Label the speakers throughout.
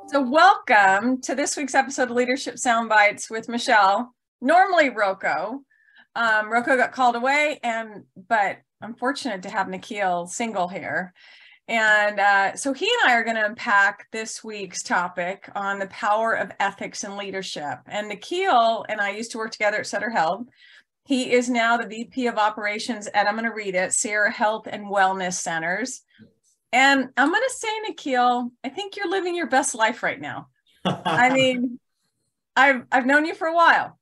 Speaker 1: So welcome to this week's episode of Leadership Soundbites with Michelle, normally Roko. Roko got called away, but I'm fortunate to have Nikhil Singal here. And so he and I are going to unpack this week's topic on the power of ethics and leadership. And Nikhil and I used to work together at Sutter Health. He is now the VP of Operations at, I'm going to read it, Sierra Health and Wellness Centers. And I'm going to say, Nikhil, I think you're living your best life right now. I mean, I've known you for a while,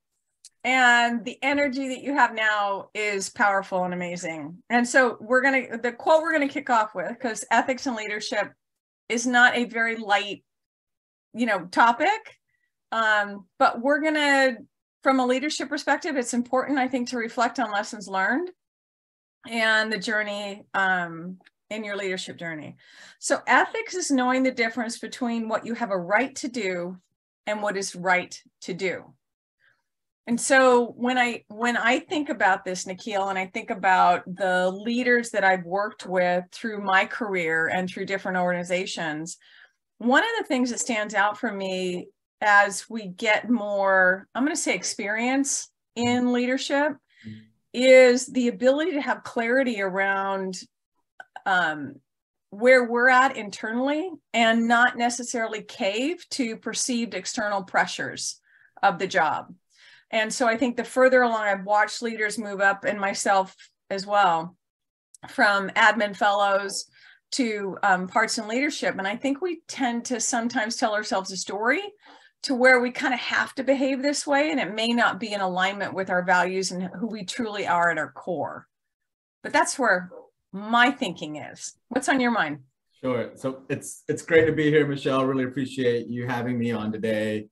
Speaker 1: and the energy that you have now is powerful and amazing. And so the quote we're going to kick off with, because ethics and leadership is not a very light, topic. But we're going to, from a leadership perspective, it's important, I think, to reflect on lessons learned and the journey, in your leadership journey. So ethics is knowing the difference between what you have a right to do and what is right to do. And so when I think about this, Nikhil, and I think about the leaders that I've worked with through my career and through different organizations, one of the things that stands out for me as we get more, I'm going to say, experience in leadership is the ability to have clarity around where we're at internally and not necessarily cave to perceived external pressures of the job. And so I think the further along I've watched leaders move up, and myself as well, from admin fellows to parts in leadership. And I think we tend to sometimes tell ourselves a story to where we kind of have to behave this way, and it may not be in alignment with our values and who we truly are at our core. But that's where my thinking is. What's on your mind?
Speaker 2: Sure. So it's great to be here, Michelle. Really appreciate you having me on today.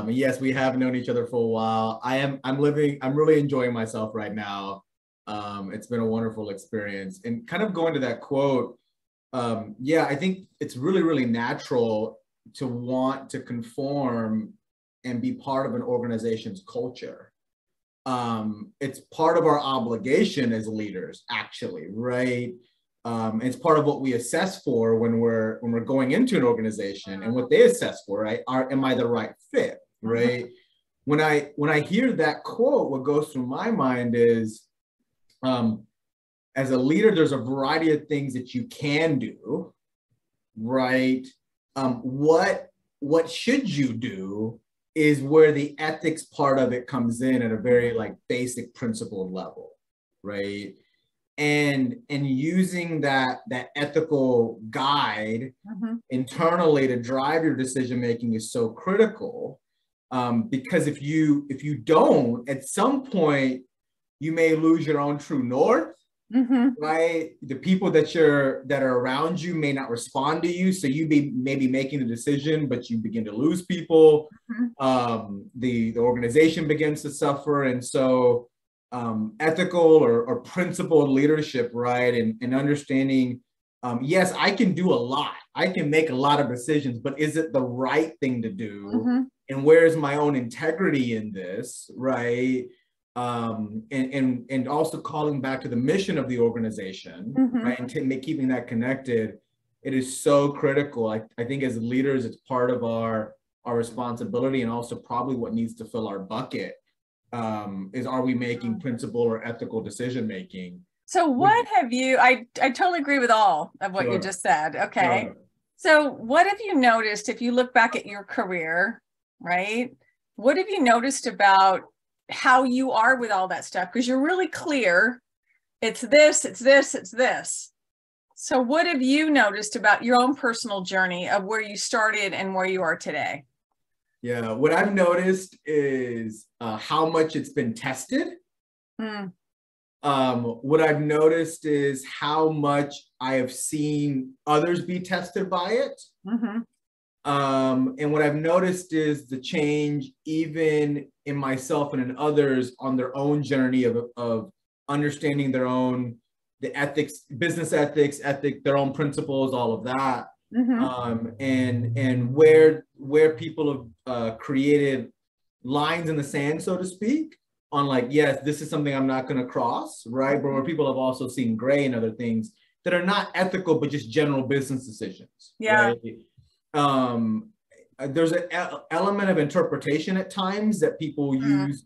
Speaker 2: Yes, we have known each other for a while. I'm really enjoying myself right now. It's been a wonderful experience. And kind of going to that quote, I think it's really, really natural to want to conform and be part of an organization's culture. It's part of our obligation as leaders, actually, right? It's part of what we assess for when we're going into an organization, and what they assess for, right? Am I the right fit, right? When I hear that quote, what goes through my mind is, as a leader, there's a variety of things that you can do, right? What should you do is where the ethics part of it comes in at a very basic principled level, right? And using that ethical guide internally to drive your decision making is so critical, because if you don't, at some point you may lose your own true north. Right? The people that are around you may not respond to you. So you may be making the decision, but you begin to lose people. The organization begins to suffer. And so ethical or principled leadership, right? And understanding, yes, I can do a lot. I can make a lot of decisions, but is it the right thing to do? And where's my own integrity in this, right? And also calling back to the mission of the organization, right? And keeping that connected, it is so critical. I think as leaders, it's part of our responsibility, and also probably what needs to fill our bucket, is, are we making principled or ethical decision making?
Speaker 1: So what have you, I totally agree with all of what you just said. Okay.
Speaker 2: Sure.
Speaker 1: So what have you noticed, if you look back at your career, right? What have you noticed about how you are with all that stuff? Because you're really clear. It's this, it's this, it's this. So what have you noticed about your own personal journey of where you started and where you are today?
Speaker 2: Yeah, what I've noticed is how much it's been tested. What I've noticed is how much I have seen others be tested by it. And what I've noticed is the change even in myself and in others on their own journey of understanding the ethics, business ethics, their own principles, all of that. And where people have created lines in the sand, so to speak, on like, yes, this is something I'm not going to cross, right? But where people have also seen gray and other things that are not ethical, but just general business decisions,
Speaker 1: Yeah.
Speaker 2: right? There's an element of interpretation at times that people use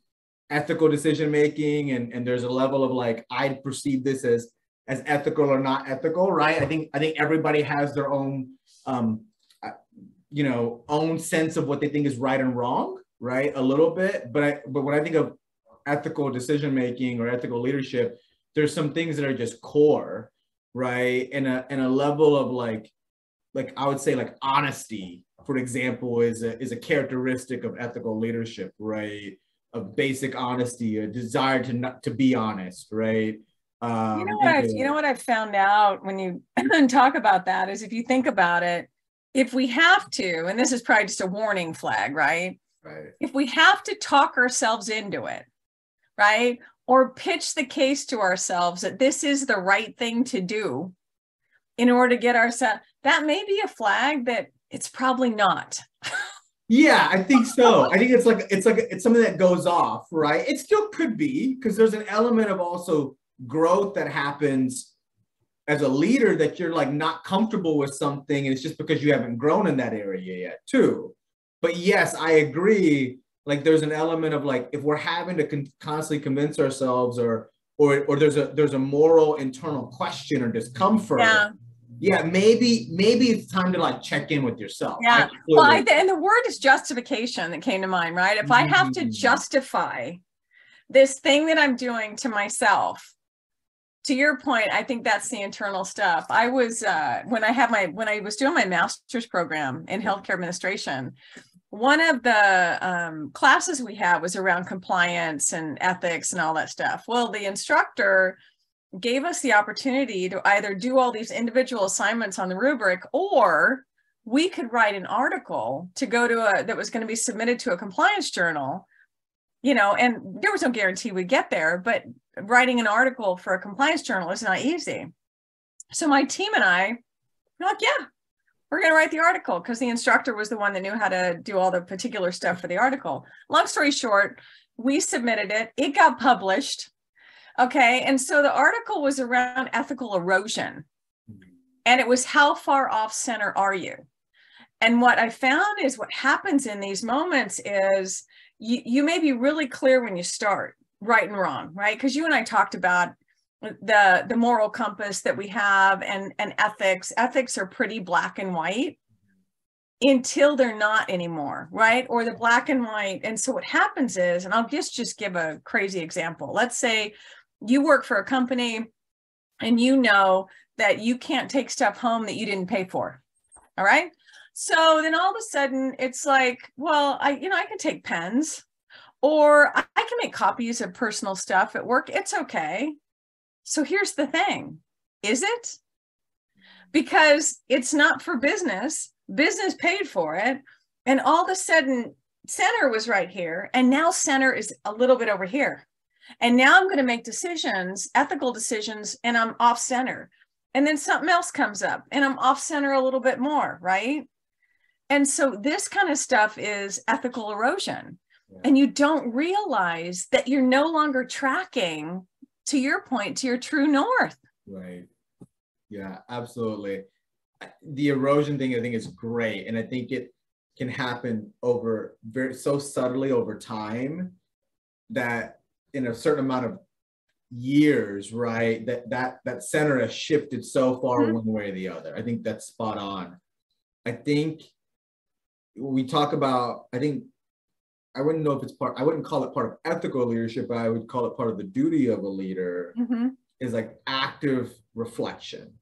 Speaker 2: ethical decision making, and there's a level of like, I perceive this as ethical or not ethical, right? I think everybody has their own own sense of what they think is right and wrong, right? A little bit, but when I think of ethical decision making or ethical leadership, there's some things that are just core, right? And a level of like I would say like honesty, for example, is a characteristic of ethical leadership, right? Of basic honesty, a desire to be honest, right?
Speaker 1: You know what I've found out when you talk about that is, if you think about it, if we have to, and this is probably just a warning flag, right?
Speaker 2: Right.
Speaker 1: If we have to talk ourselves into it, right? Or pitch the case to ourselves that this is the right thing to do in order to get ourselves, that may be a flag that it's probably not.
Speaker 2: Yeah, I think so. I think it's something that goes off, right? It still could be, because there's an element of also growth that happens as a leader, that you're like not comfortable with something, and it's just because you haven't grown in that area yet too. But yes, I agree. Like there's an element of like, if we're having to constantly convince ourselves, or there's a moral internal question or discomfort. Yeah, maybe it's time to like check in with yourself.
Speaker 1: Yeah. Well, and the word is justification that came to mind, right? If I have to justify this thing that I'm doing to myself, to your point, I think that's the internal stuff. I was when I was doing my master's program in healthcare administration, one of the classes we had was around compliance and ethics and all that stuff. Well, the instructor gave us the opportunity to either do all these individual assignments on the rubric, or we could write an article to go to that was going to be submitted to a compliance journal, and there was no guarantee we'd get there, but writing an article for a compliance journal is not easy. So my team and I were like, yeah, we're going to write the article, because the instructor was the one that knew how to do all the particular stuff for the article. Long story short, we submitted it. It got published. Okay. And so the article was around ethical erosion, and it was how far off center are you? And what I found is what happens in these moments is you may be really clear when you start, right and wrong, right? Because you and I talked about the moral compass that we have, and ethics. Ethics are pretty black and white until they're not anymore, right? Or the black and white. And so what happens is, and I'll just give a crazy example. Let's say you work for a company and you know that you can't take stuff home that you didn't pay for. All right. So then all of a sudden it's like, well, I can take pens, or I can make copies of personal stuff at work. It's okay. So here's the thing. Is it? Because it's not for business. Business paid for it. And all of a sudden center was right here. And now center is a little bit over here. And now I'm going to make decisions, ethical decisions, and I'm off center. And then something else comes up and I'm off center a little bit more, right? And so this kind of stuff is ethical erosion. Yeah. And you don't realize that you're no longer tracking, to your point, to your true north.
Speaker 2: Right. Yeah, absolutely. The erosion thing, I think, is great. And I think it can happen so subtly over time, that in a certain amount of years, right, that center has shifted so far one way or the other. I think that's spot on. I think we talk about, I wouldn't know if it's I wouldn't call it part of ethical leadership, but I would call it part of the duty of a leader, is like active reflection,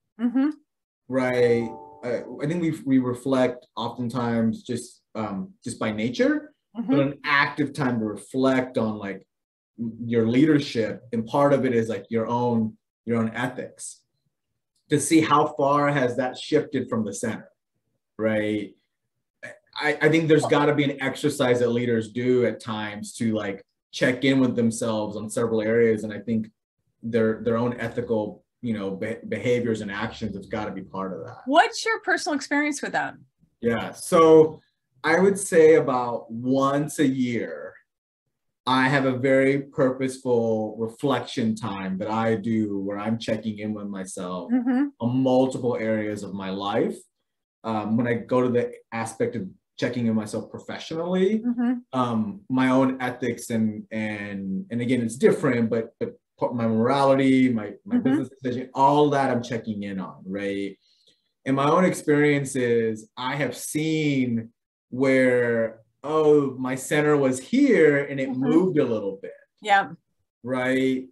Speaker 2: right? I think we reflect oftentimes just by nature, but an active time to reflect on like your leadership, and part of it is like your own ethics, to see how far has that shifted from the center, right? I think there's got to be an exercise that leaders do at times to like check in with themselves on several areas, and I think their own ethical behaviors and actions have got to be part of that.
Speaker 1: What's your personal experience with that?
Speaker 2: Yeah, so I would say about once a year I have a very purposeful reflection time that I do where I'm checking in with myself on multiple areas of my life. When I go to the aspect of checking in myself professionally, my own ethics and again, it's different, but my morality, my business decision, all that I'm checking in on, right? And my own experiences, I have seen where, oh, my center was here and it moved a little bit.
Speaker 1: Yeah.
Speaker 2: Right.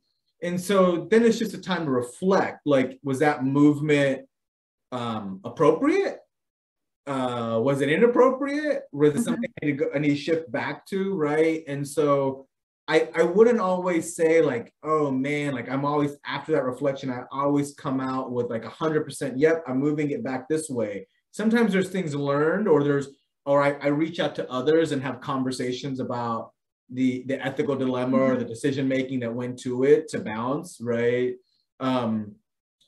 Speaker 2: And so then it's just a time to reflect, like, was that movement appropriate? Was it inappropriate? Was it something I need to shift back to? Right. And so I wouldn't always say like, oh man, like I'm always after that reflection, I always come out with like 100%. Yep, I'm moving it back this way. Sometimes there's things learned, or I reach out to others and have conversations about the ethical dilemma or the decision making that went to it to balance, right?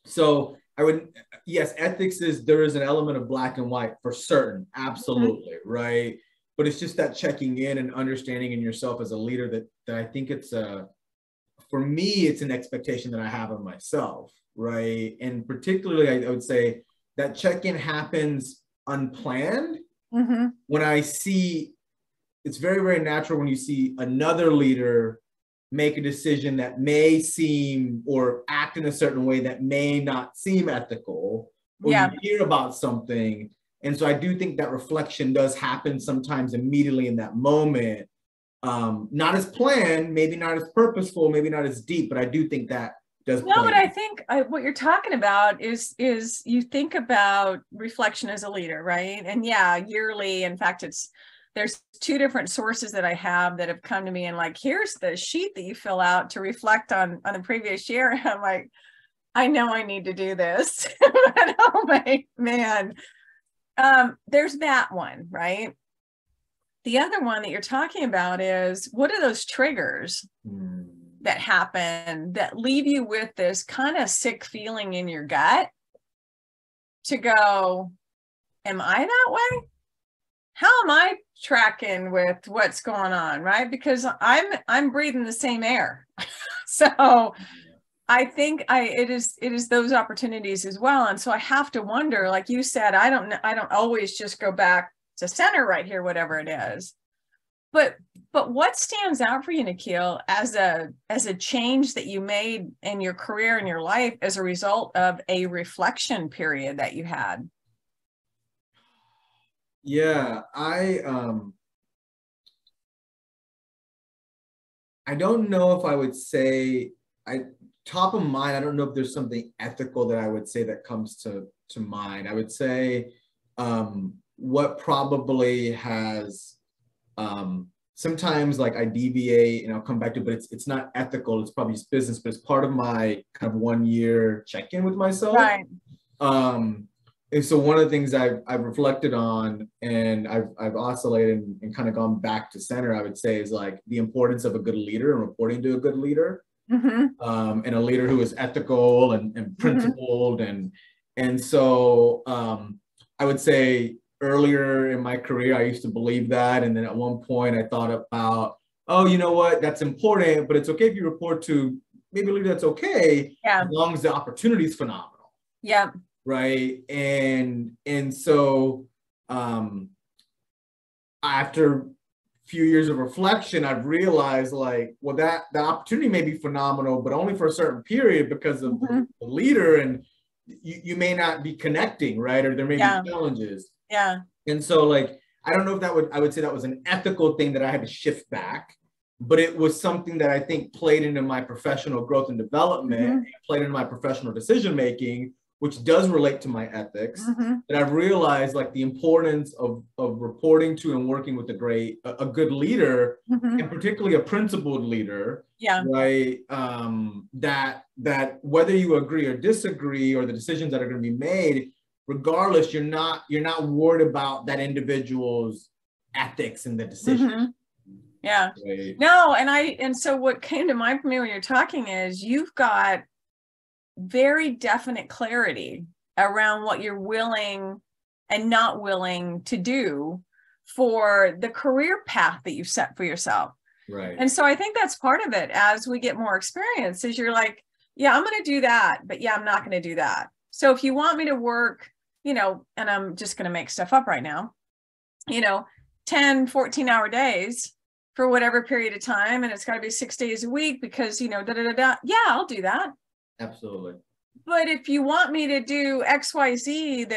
Speaker 2: So I would, yes, ethics there is an element of black and white for certain, absolutely, right? But it's just that checking in and understanding in yourself as a leader that I think for me, it's an expectation that I have of myself, right? And particularly, I would say that check-in happens unplanned. When I see, it's very, very natural when you see another leader make a decision that may seem or act in a certain way that may not seem ethical, or you hear about something. And so I do think that reflection does happen sometimes immediately in that moment. Not as planned, maybe not as purposeful, maybe not as deep, but I do think that does.
Speaker 1: No, but I think what you're talking about is you think about reflection as a leader, right? And yeah, yearly. In fact, there's two different sources that I have that have come to me and like, here's the sheet that you fill out to reflect on the previous year. And I'm like, I know I need to do this. But, oh my man. There's that one, right? The other one that you're talking about is, what are those triggers that happen that leave you with this kind of sick feeling in your gut to go, am I that way? How am I tracking with what's going on, right? Because I'm breathing the same air. So I think it is those opportunities as well. And so I have to wonder, like you said, I don't always just go back to center right here, whatever it is. But what stands out for you, Nikhil, as a change that you made in your career and your life as a result of a reflection period that you had?
Speaker 2: Yeah, I don't know if I would say top of mind. I don't know if there's something ethical that I would say that comes to mind. I would say what probably has sometimes like I deviate and I'll come back to, but it's not ethical. It's probably just business, but it's part of my kind of 1 year check-in with myself.
Speaker 1: Right.
Speaker 2: And so one of the things I've reflected on and I've oscillated and kind of gone back to center, I would say, is like the importance of a good leader and reporting to a good leader, and a leader who is ethical and principled. And so I would say earlier in my career, I used to believe that. And then at one point I thought about, oh, you know what, that's important, but it's okay if you report to maybe a leader that's okay, as long as the opportunity is phenomenal.
Speaker 1: Yeah.
Speaker 2: Right. And so after a few years of reflection, I've realized like, well, that the opportunity may be phenomenal, but only for a certain period because of the leader, and you may not be connecting, right? Or there may be challenges.
Speaker 1: Yeah.
Speaker 2: And so like, I don't know if I would say that was an ethical thing that I had to shift back, but it was something that I think played into my professional growth and development, played into my professional decision-making, which does relate to my ethics, that I've realized like the importance of reporting to and working with a good leader, and particularly a principled leader, right? That whether you agree or disagree, or the decisions that are going to be made, regardless, you're not worried about that individual's ethics in the decision.
Speaker 1: Yeah.
Speaker 2: Right.
Speaker 1: No, and so what came to mind for me when you're talking is you've got very definite clarity around what you're willing and not willing to do for the career path that you've set for yourself.
Speaker 2: Right.
Speaker 1: And so I think that's part of it as we get more experience is you're like, yeah, I'm going to do that, but yeah, I'm not going to do that. So if you want me to work, you know, and I'm just going to make stuff up right now, you know, 10, 14-hour days for whatever period of time, and it's got to be 6 days a week because, you know, yeah, I'll do that.
Speaker 2: Absolutely.
Speaker 1: But if you want me to do XYZ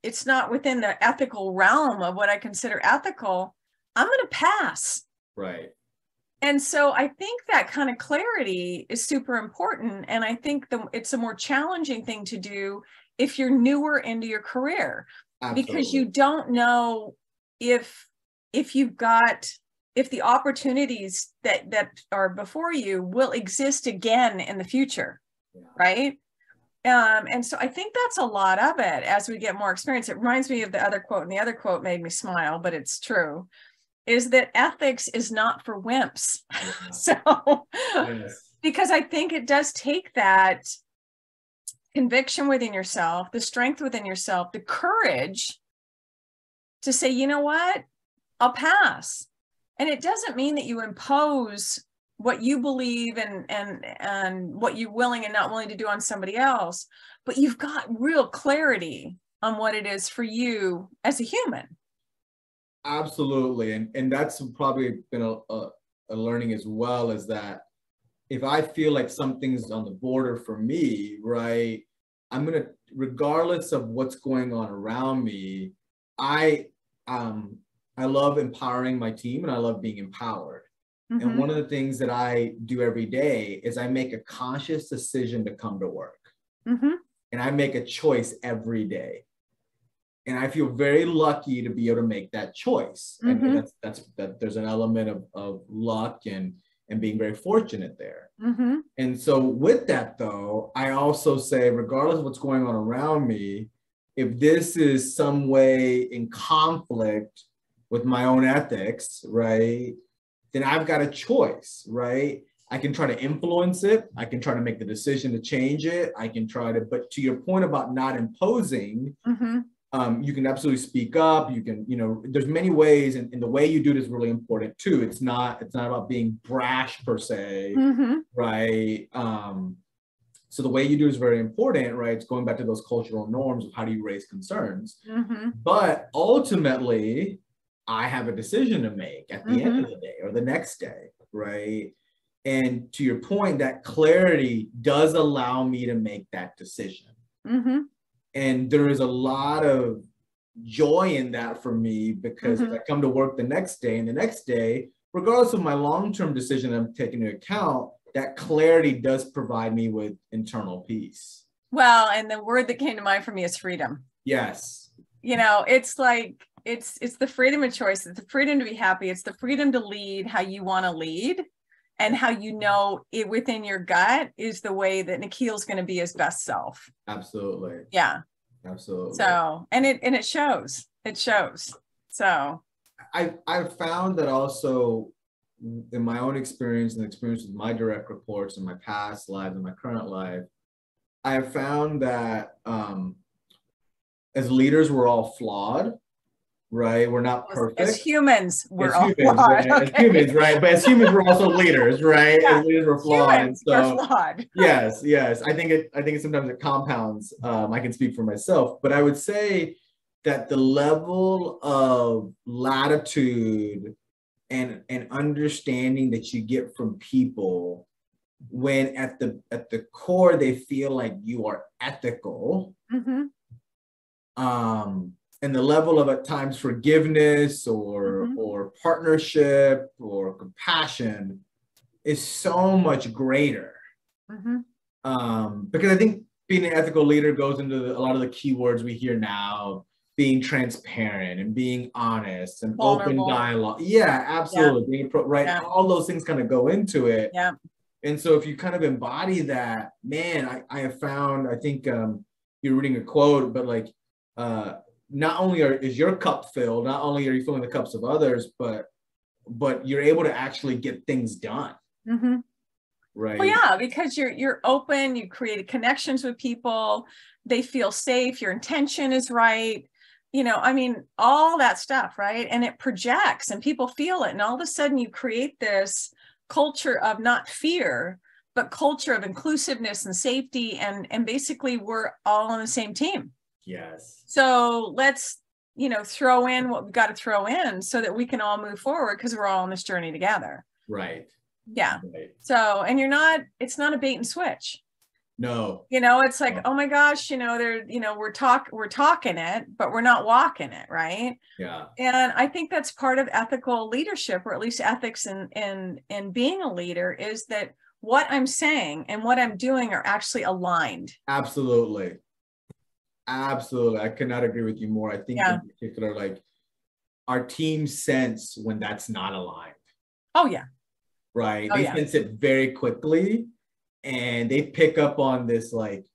Speaker 1: it's not within the ethical realm of what I consider ethical, I'm going to pass.
Speaker 2: Right.
Speaker 1: And so I think that kind of clarity is super important. And I think it's a more challenging thing to do if you're newer into your career. Absolutely. Because you don't know if the opportunities that are before you will exist again in the future. Yeah. Right. And so I think that's a lot of it as we get more experience. It reminds me of the other quote, and the other quote made me smile, but it's true, is that ethics is not for wimps. Yeah. So, yes. Because I think it does take that conviction within yourself, the strength within yourself, the courage to say, you know what, I'll pass. And it doesn't mean that you impose what you believe and what you're willing and not willing to do on somebody else, but you've got real clarity on what it is for you as a human.
Speaker 2: Absolutely. And that's probably been a learning as well, is that if I feel like something's on the border for me, right, I'm going to, regardless of what's going on around me, I love empowering my team and I love being empowered. Mm-hmm. And one of the things that I do every day is I make a conscious decision to come to work. Mm-hmm. And I make a choice every day. And I feel very lucky to be able to make that choice. Mm-hmm. And that there's an element of luck and being very fortunate there. Mm-hmm. And so with that though, I also say, regardless of what's going on around me, if this is some way in conflict with my own ethics, right, then I've got a choice, right? I can try to influence it. I can try to make the decision to change it. I can try to, but to your point about not imposing, mm-hmm. You can absolutely speak up. You can, there's many ways, and the way you do it is really important too. It's not about being brash per se, mm-hmm. right? So the way you do is very important, right? It's going back to those cultural norms of how do you raise concerns. Mm-hmm. But ultimately, I have a decision to make at the mm-hmm. end of the day or the next day, right? And to your point, that clarity does allow me to make that decision. Mm-hmm. And there is a lot of joy in that for me, because mm-hmm. if I come to work the next day and the next day, regardless of my long-term decision I'm taking into account, that clarity does provide me with internal peace.
Speaker 1: Well, and the word that came to mind for me is freedom.
Speaker 2: Yes.
Speaker 1: It's like, it's the freedom of choice. It's the freedom to be happy. It's the freedom to lead how you want to lead, and how it within your gut is the way that Nikhil's going to be his best self.
Speaker 2: Absolutely.
Speaker 1: Yeah.
Speaker 2: Absolutely.
Speaker 1: So, and it shows. It shows. So
Speaker 2: I've found that also in my own experience and the experience with my direct reports in my past lives and my current life, I have found that as leaders, we're all flawed. Right, we're not perfect.
Speaker 1: As humans, we're all flawed.
Speaker 2: Right? Okay. As humans, right? But as humans, we're also leaders, right? Yeah. As leaders, we're flawed.
Speaker 1: Humans, we're flawed.
Speaker 2: Yes. I think it sometimes it compounds. I can speak for myself, but I would say that the level of latitude and understanding that you get from people when at the core they feel like you are ethical. Mm-hmm. And the level of at times forgiveness or partnership or compassion is so much greater. Mm-hmm. Because I think being an ethical leader goes into a lot of the keywords we hear now, being transparent and being honest and vulnerable. Open dialogue. Yeah, absolutely. Yeah. Right. Yeah. All those things kind of go into it.
Speaker 1: Yeah.
Speaker 2: And so if you kind of embody that, man, I have found, I think you're reading a quote, but like, not only is your cup filled, not only are you filling the cups of others, but you're able to actually get things done. Mm-hmm. Right.
Speaker 1: Well, yeah, because you're open, you create connections with people, they feel safe, your intention is right. you know, I mean, all that stuff, right? And it projects and people feel it. And all of a sudden you create this culture of not fear, but culture of inclusiveness and safety. And basically we're all on the same team.
Speaker 2: Yes.
Speaker 1: So let's, you know, throw in what we've got to throw in so that we can all move forward, because we're all on this journey together.
Speaker 2: Right.
Speaker 1: Yeah.
Speaker 2: Right.
Speaker 1: So, and it's not a bait and switch.
Speaker 2: No.
Speaker 1: You know, it's like, oh my gosh, you know, we're talking it, but we're not walking it, right?
Speaker 2: Yeah.
Speaker 1: And I think that's part of ethical leadership, or at least ethics in being a leader, is that what I'm saying and what I'm doing are actually aligned.
Speaker 2: Absolutely. Absolutely. I could not agree with you more. I think in particular, like, our team sense when that's not aligned.
Speaker 1: Oh yeah.
Speaker 2: Right. They sense it very quickly, and they pick up on this, like,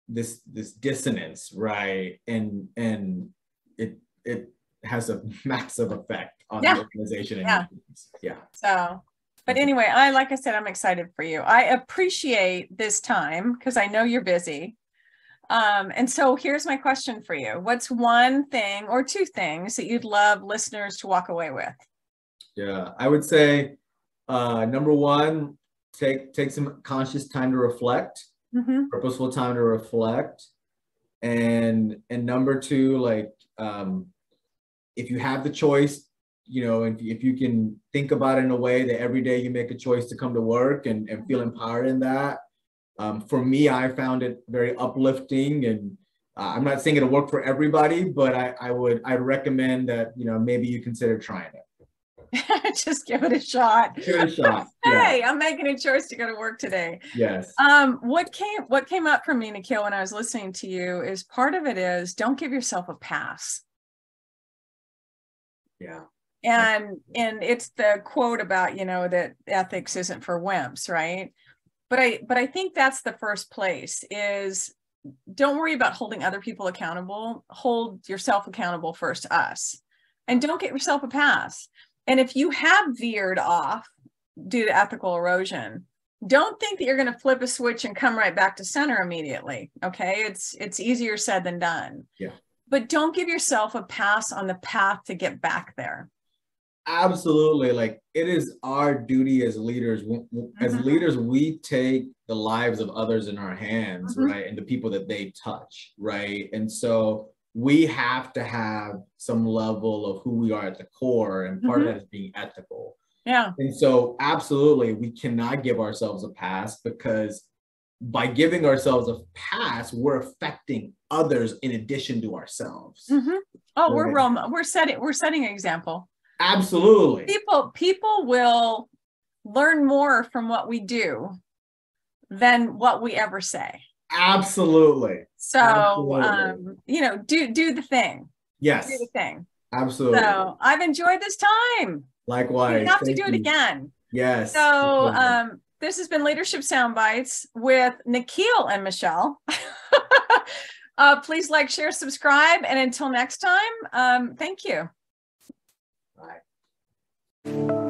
Speaker 2: this dissonance, right? And it has a massive effect on the organization. And
Speaker 1: So, but anyway, like I said, I'm excited for you. I appreciate this time because I know you're busy. And so here's my question for you. What's one thing or two things that you'd love listeners to walk away with?
Speaker 2: Yeah, I would say, number one, take some conscious time to reflect, purposeful time to reflect. And number two, like, if you have the choice, you know, if you can think about it in a way that every day you make a choice to come to work and feel empowered in that. For me, I found it very uplifting, and I'm not saying it'll work for everybody, but I'd recommend that, you know, maybe you consider trying it.
Speaker 1: Just give it a shot.
Speaker 2: Give it a shot.
Speaker 1: Hey, I'm making a choice to go to work today.
Speaker 2: Yes.
Speaker 1: What came up for me, Nikhil, when I was listening to you, is part of it is don't give yourself a pass.
Speaker 2: Yeah.
Speaker 1: And it's the quote about, you know, that ethics isn't for wimps, right? But I think that's the first place, is don't worry about holding other people accountable. Hold yourself accountable first, us. And don't get yourself a pass. And if you have veered off due to ethical erosion, don't think that you're going to flip a switch and come right back to center immediately. Okay. It's easier said than done.
Speaker 2: Yeah.
Speaker 1: But don't give yourself a pass on the path to get back there.
Speaker 2: Absolutely. Like, it is our duty as leaders. As leaders, we take the lives of others in our hands, right? And the people that they touch, right? And so we have to have some level of who we are at the core, and part of that is being ethical.
Speaker 1: Yeah.
Speaker 2: And so absolutely, we cannot give ourselves a pass, because by giving ourselves a pass, we're affecting others in addition to ourselves.
Speaker 1: Oh, we're setting an example.
Speaker 2: Absolutely.
Speaker 1: People will learn more from what we do than what we ever say.
Speaker 2: Absolutely.
Speaker 1: So,
Speaker 2: absolutely.
Speaker 1: You know, do the thing.
Speaker 2: Yes.
Speaker 1: Do the thing.
Speaker 2: Absolutely.
Speaker 1: So I've enjoyed this time.
Speaker 2: Likewise.
Speaker 1: We have to do it again.
Speaker 2: Yes.
Speaker 1: So this has been Leadership Soundbites with Nikhil and Michelle. Please like, share, subscribe. And until next time, thank you.
Speaker 2: Bye.